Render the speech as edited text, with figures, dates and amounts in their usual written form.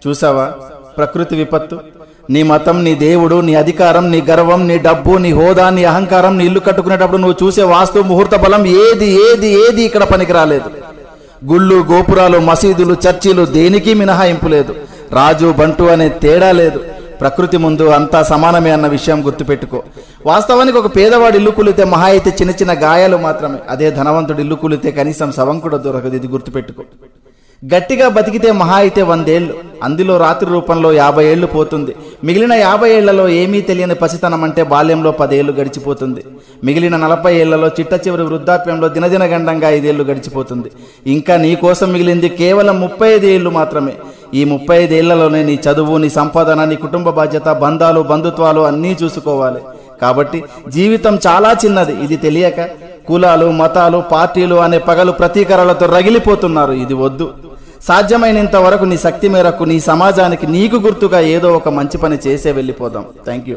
చూసావా ప్రకృతి విపత్తు? నీ మతం, నీ దేవుడు, నీ అధికారం, నీ గర్వం, నీ డబ్బు, నీ హోదా, నీ అహంకారం, నీ ఇల్లు కట్టుకునేటప్పుడు నువ్వు చూసే వాస్తు ముహూర్త బలం ఏది ఏది ఏది ఇక్కడ పనికి రాలేదు. గుళ్ళు, గోపురాలు, మసీదులు, చర్చిలు దేనికి మినహాయింపు లేదు. రాజు బంటు అనే తేడా లేదు. ప్రకృతి ముందు అంతా సమానమే అన్న విషయం గుర్తుపెట్టుకో. వాస్తవానికి ఒక పేదవాడు ఇల్లు కూలితే మహా అయితే చిన్న చిన్న గాయాలు మాత్రమే. అదే ధనవంతుడు ఇల్లు కూలితే కనీసం శవం కూడా దొరకదు. ఇది గుర్తుపెట్టుకో. గట్టిగా బతికితే మహా అయితే 100 ఏళ్ళు, అందులో రాత్రి రూపంలో 50 ఏళ్ళు పోతుంది. మిగిలిన 50 ఏళ్లలో ఏమీ తెలియని పసితనం అంటే బాల్యంలో 10 ఏళ్ళు గడిచిపోతుంది. మిగిలిన 40 ఏళ్లలో చిట్ట చివరి వృద్ధాప్యంలో దినదిన గండంగా 5 ఏళ్ళు గడిచిపోతుంది. ఇంకా నీ కోసం మిగిలింది కేవలం 35 ఏళ్ళు మాత్రమే. ఈ 35 ఏళ్లలోనే నీ చదువు, నీ సంపాదన, నీ కుటుంబ బాధ్యత, బంధాలు, బంధుత్వాలు అన్నీ చూసుకోవాలి. కాబట్టి జీవితం చాలా చిన్నది. ఇది తెలియక కులాలు, మతాలు, పార్టీలు అనే పగలు ప్రతీకారాలతో రగిలిపోతున్నారు. ఇది వద్దు. సాధ్యమైనంత వరకు నీ శక్తి మేరకు నీ సమాజానికి నీకు గుర్తుగా ఏదో ఒక మంచి పని చేసే వెళ్ళిపోదాం. Thank you.